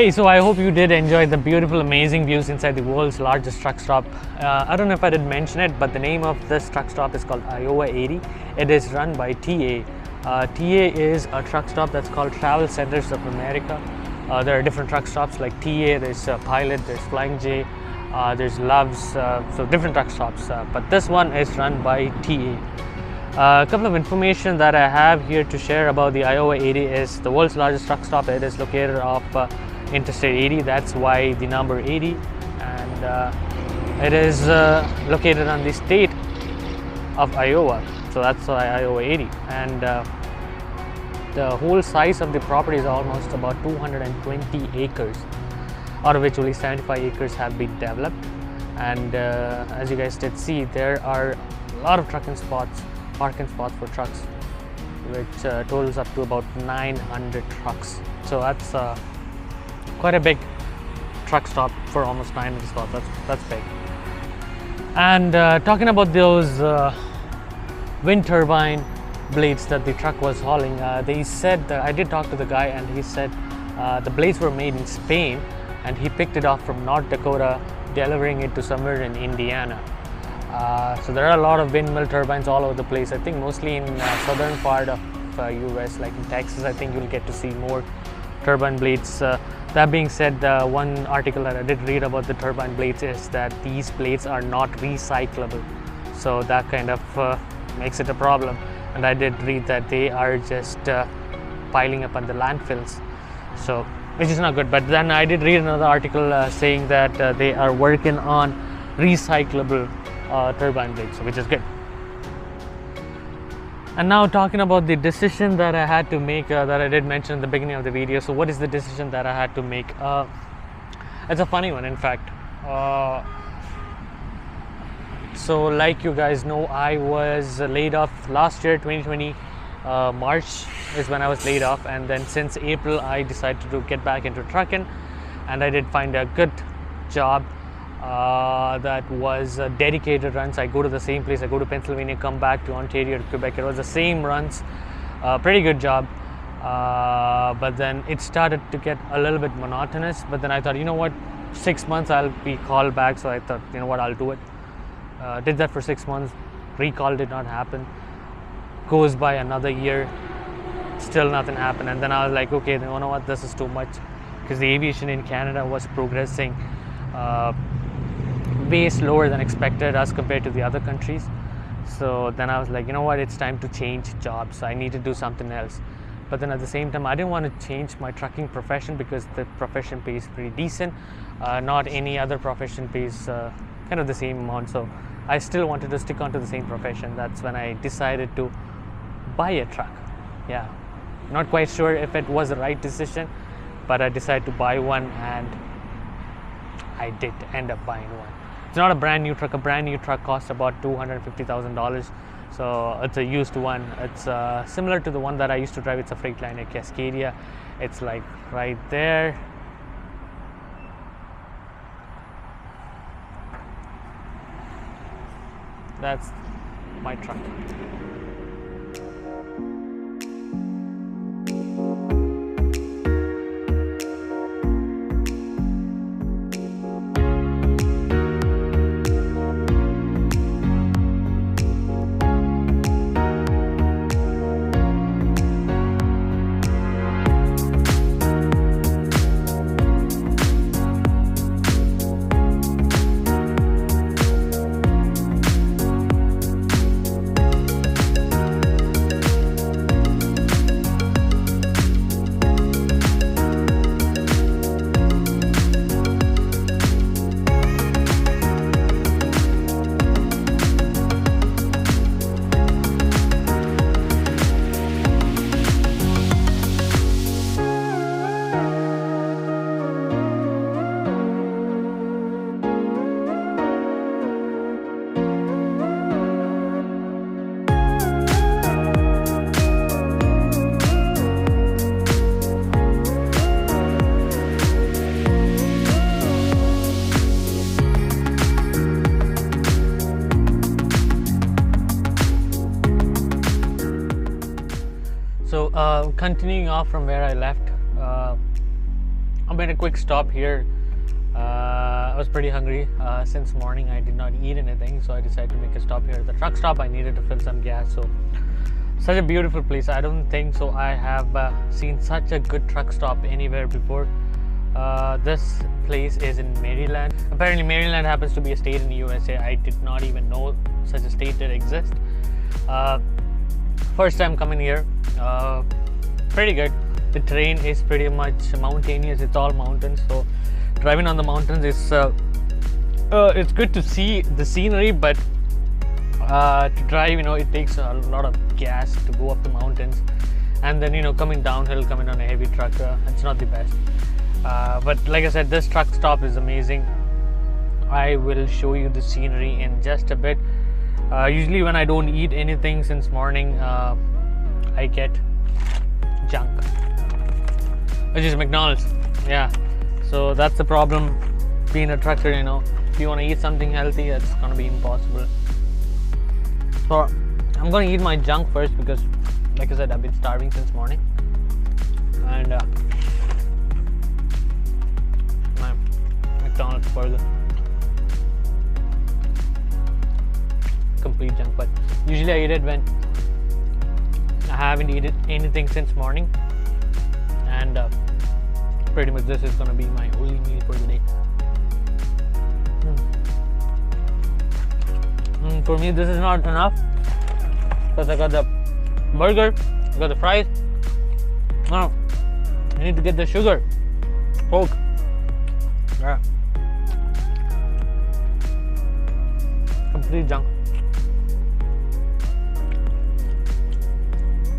Hey, so I hope you did enjoy the beautiful, amazing views inside the world's largest truck stop. I don't know if I did mention it, but the name of this truck stop is called Iowa 80. It is run by TA. TA is a truck stop that's called Travel Centers of America. There are different truck stops like TA, there's Pilot, there's Flying J, there's Loves, so different truck stops. But this one is run by TA. A couple of information that I have here to share about the Iowa 80 is the world's largest truck stop. It is located off Interstate 80, that's why the number 80, and it is located on the state of Iowa, so that's why Iowa 80. And the whole size of the property is almost about 220 acres, out of which only 75 acres have been developed. And as you guys did see, there are a lot of parking spots for trucks, which totals up to about 900 trucks. So that's quite a big truck stop for almost 900 spots. That's big. And talking about those wind turbine blades that the truck was hauling, they said that I did talk to the guy, and he said the blades were made in Spain, and he picked it up from North Dakota, delivering it to somewhere in Indiana. So there are a lot of windmill turbines all over the place. I think mostly in southern part of US, like in Texas, I think you'll get to see more turbine blades. That being said, one article that I did read about the turbine blades is that these blades are not recyclable, so that kind of makes it a problem. And I did read that they are just piling up on the landfills, so which is not good. But then I did read another article saying that they are working on recyclable turbine blades, which is good. And now talking about the decision that I had to make, that I did mention in the beginning of the video. So what is the decision that I had to make? It's a funny one, in fact. So like you guys know, I was laid off last year, 2020. March is when I was laid off, and then since April I decided to get back into trucking, and I did find a good job that was dedicated runs. I go to the same place, I go to Pennsylvania, come back to Ontario, to Quebec. It was the same runs, pretty good job, but then it started to get a little bit monotonous. But then I thought, you know what, 6 months I'll be called back, so I thought, you know what, I'll do it. Did that for 6 months, recall did not happen. Goes by another year, still nothing happened, and then I was like, okay, you know what, this is too much, because the aviation in Canada was progressing way slower than expected as compared to the other countries. So then I was like, you know what, it's time to change jobs. I need to do something else. But then at the same time, I didn't want to change my trucking profession, because the profession pays pretty decent. Not any other profession pays kind of the same amount. So I still wanted to stick on to the same profession. That's when I decided to buy a truck. Yeah, not quite sure if it was the right decision, but I decided to buy one, and I did end up buying one. It's not a brand new truck. A brand new truck costs about $250,000. So it's a used one. It's similar to the one that I used to drive. It's a Freightliner Cascadia. It's like right there. That's my truck. So continuing off from where I left, I made a quick stop here. I was pretty hungry since morning. I did not eat anything, so I decided to make a stop here at the truck stop. I needed to fill some gas. So such a beautiful place. I don't think so I have seen such a good truck stop anywhere before. This place is in Maryland. Apparently Maryland happens to be a state in the USA. I did not even know such a state did exist. First time coming here. Pretty good. The terrain is pretty much mountainous. It's all mountains, so driving on the mountains is it's good to see the scenery, but to drive, it takes a lot of gas to go up the mountains, and then coming downhill, coming on a heavy truck, it's not the best. But like I said, this truck stop is amazing. I will show you the scenery in just a bit. Usually when I don't eat anything since morning, I get junk, which is McDonald's. Yeah, so that's the problem being a trucker. If you want to eat something healthy, it's gonna be impossible. So I'm gonna eat my junk first because, like I said, I've been starving since morning. And my McDonald's burger, complete junk. But usually I eat it when I haven't eaten anything since morning, and pretty much this is gonna be my only meal for the day. For me, this is not enough because I got the burger, I got the fries. Now I need to get the sugar, Coke. Yeah, complete junk.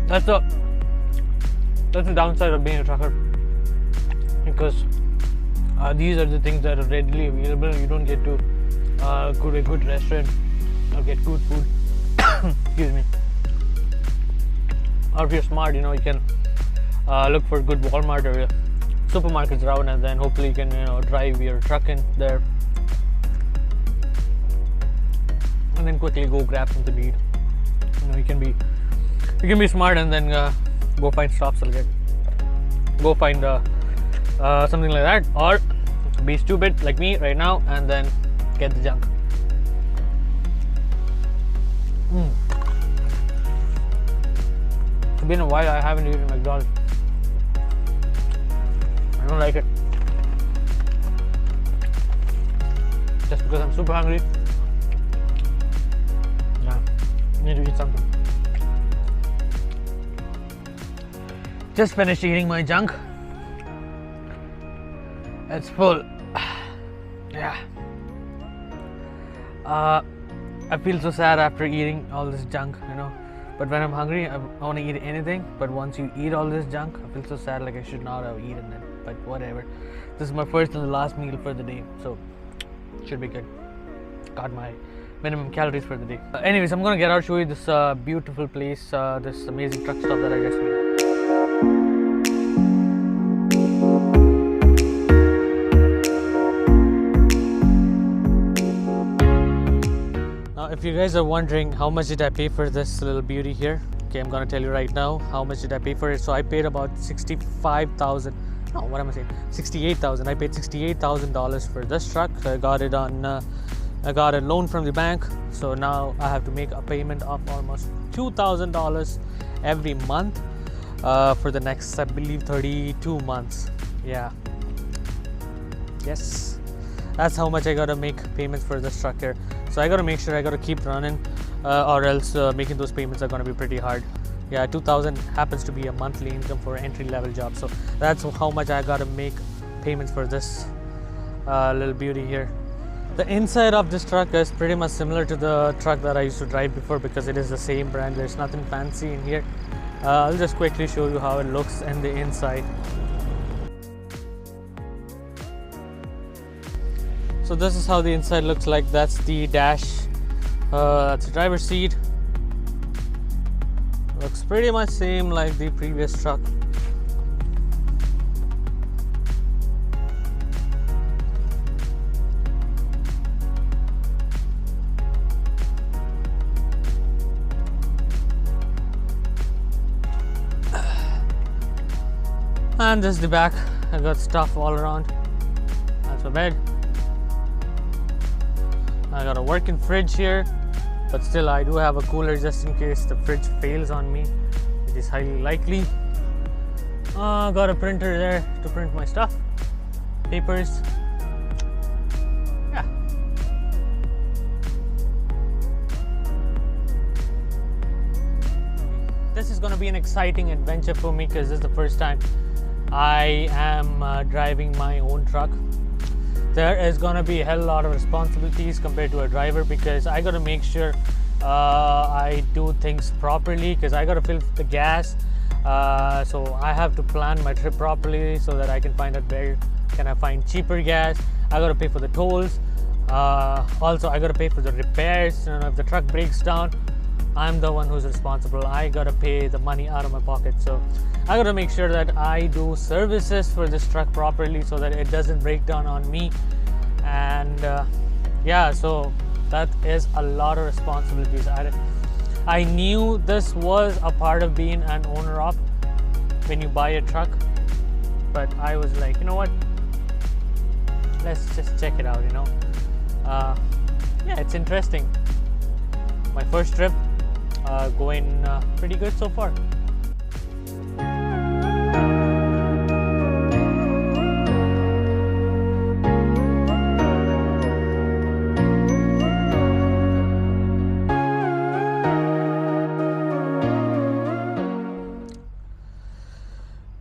That's the downside of being a trucker, because these are the things that are readily available. You don't get to go to a good restaurant or get good food. Excuse me. Or if you're smart, you can look for good Walmart or supermarkets around, and then hopefully you can drive your truck in there, and then quickly go grab something to eat. You can be smart and then go find stops. Go find something like that, or be stupid like me right now and then get the junk. It's been a while I haven't eaten McDonald's. I don't like it. Just because I'm super hungry. Yeah, I need to eat something. Just finished eating my junk. It's full. Yeah. I feel so sad after eating all this junk, But when I'm hungry, I want to eat anything. But once you eat all this junk, I feel so sad, like I should not have eaten it. But whatever. This is my first and the last meal for the day, so should be good. Got my minimum calories for the day. Anyways, I'm gonna get out, show you this beautiful place, this amazing truck stop that I just made. If you guys are wondering how much did I pay for this little beauty here, okay, I'm gonna tell you right now how much did I pay for it. So I paid about $65,000. No, what am I saying? $68,000. I paid $68,000 for this truck. I got it on. I got a loan from the bank, so now I have to make a payment of almost $2,000 every month for the next, I believe, 32 months. Yeah. Yes. That's how much I gotta make payments for this truck here. So I gotta make sure I gotta keep running, or else making those payments are gonna be pretty hard. Yeah, 2,000 happens to be a monthly income for an entry-level job. So that's how much I gotta make payments for this little beauty here. The inside of this truck is pretty much similar to the truck that I used to drive before because it is the same brand. There's nothing fancy in here. I'll just quickly show you how it looks in the inside. So this is how the inside looks like. That's the dash, that's the driver's seat. Looks pretty much same like the previous truck. And this is the back. I got stuff all around. That's my bed. I got a working fridge here, but still I do have a cooler just in case the fridge fails on me. It is highly likely. Got a printer there to print my stuff, papers. Yeah. This is going to be an exciting adventure for me because this is the first time I am driving my own truck. There is going to be a hell lot of responsibilities compared to a driver because I got to make sure I do things properly because I got to fill the gas. So I have to plan my trip properly so that I can find out where can I find cheaper gas. I got to pay for the tolls. Also, I got to pay for the repairs. You know, if the truck breaks down, I'm the one who's responsible. I got to pay the money out of my pocket. So I got to make sure that I do services for this truck properly so that it doesn't break down on me. And yeah, so that is a lot of responsibilities. I knew this was a part of being an owner op when you buy a truck, but I was like, you know what, let's just check it out, you know. Yeah, it's interesting. My first trip going pretty good so far.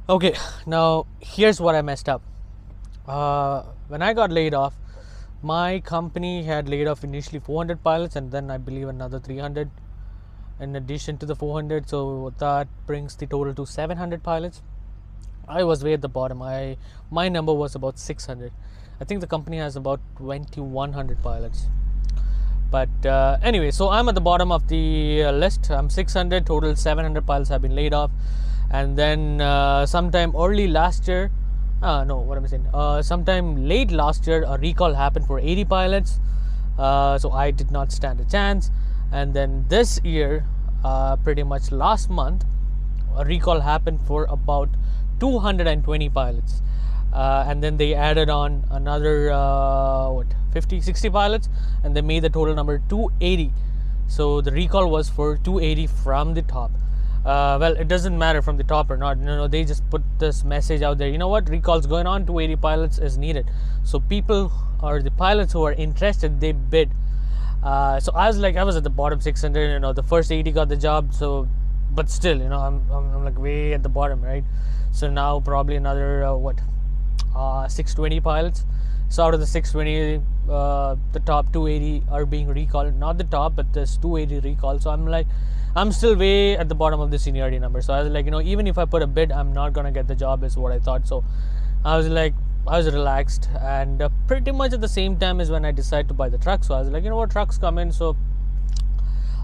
Okay, now here's what I messed up. When I got laid off, my company had laid off initially 400 pilots and then I believe another 300 in addition to the 400. So that brings the total to 700 pilots. I was way at the bottom. My number was about 600. I think the company has about 2100 pilots. But anyway, so I'm at the bottom of the list. I'm 600, total 700 pilots have been laid off. And then sometime early last year, sometime late last year, a recall happened for 80 pilots. So I did not stand a chance. And then this year, pretty much last month, a recall happened for about 220 pilots. And then they added on another 50, 60 pilots, and they made the total number 280. So the recall was for 280 from the top. Well, it doesn't matter from the top or not. They just put this message out there. You know what? Recall's going on. 280 pilots is needed. So people or the pilots who are interested, they bid. So I was at the bottom 600. The first 80 got the job. So, but still, I'm like way at the bottom, right? So now probably another 620 pilots. So out of the 620, the top 280 are being recalled. Not the top, but there's 280 recalled. So I'm still way at the bottom of the seniority number. So I was like, even if I put a bid, I'm not gonna get the job, is what I thought. So I was relaxed, and pretty much at the same time is when I decided to buy the truck. So I was like, trucks come in, so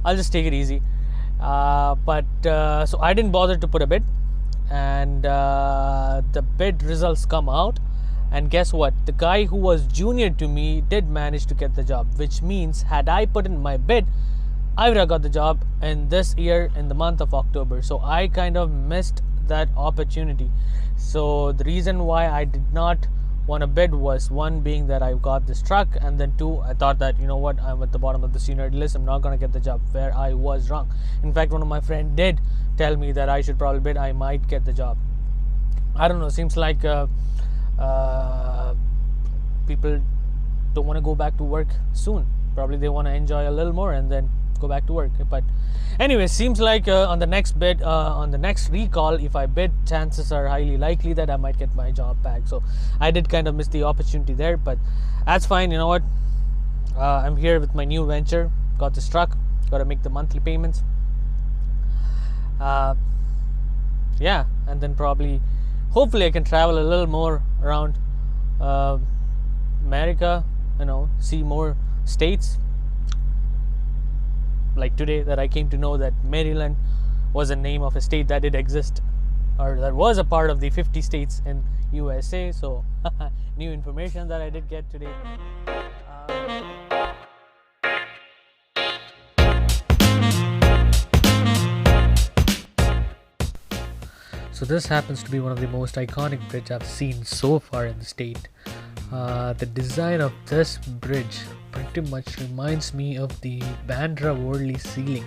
I'll just take it easy. So I didn't bother to put a bid, and the bid results come out. And guess what? The guy who was junior to me did manage to get the job, which means had I put in my bid, I would have got the job in this year in the month of October. So I kind of missed that opportunity. So the reason why I did not want to bid was, one being that I got this truck, and then two, I thought that I'm at the bottom of the seniority list, I'm not going to get the job, where I was wrong. In fact, one of my friends did tell me that I should probably bid, I might get the job. I don't know, seems like people don't want to go back to work soon. Probably they want to enjoy a little more and then go back to work. But anyway, seems like on the next bid, on the next recall, if I bid, chances are highly likely that I might get my job back. So I did kind of miss the opportunity there, but that's fine. You know what, I'm here with my new venture. Got this truck, got to make the monthly payments. Yeah, and then probably hopefully I can travel a little more around America, see more states. Like today that I came to know that Maryland was a name of a state that did exist, or that was a part of the 50 states in USA. So new information that I did get today. So this happens to be one of the most iconic bridge I've seen so far in the state. The design of this bridge pretty much reminds me of the Bandra Worli Sea Link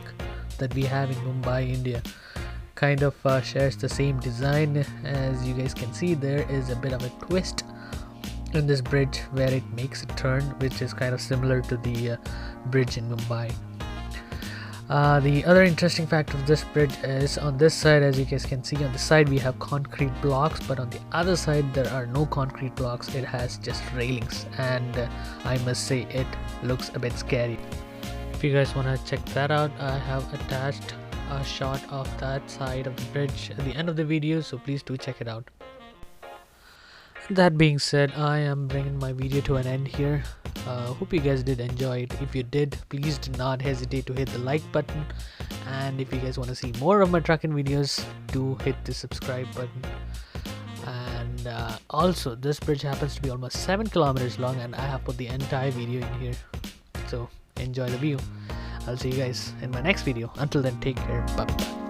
that we have in Mumbai, India. Kind of shares the same design. As you guys can see, there is a bit of a twist in this bridge where it makes a turn, which is kind of similar to the bridge in Mumbai. The other interesting fact of this bridge is on this side, as you guys can see, on the side we have concrete blocks, but on the other side there are no concrete blocks. It has just railings, and I must say it looks a bit scary. If you guys want to check that out, I have attached a shot of that side of the bridge at the end of the video, so please do check it out. That being said, I am bringing my video to an end here. Hope you guys did enjoy it. If you did, please do not hesitate to hit the like button, and if you guys want to see more of my trucking videos, do hit the subscribe button. And also, this bridge happens to be almost 7 kilometers long, and I have put the entire video in here, so enjoy the view. I'll see you guys in my next video. Until then, take care. Bye bye.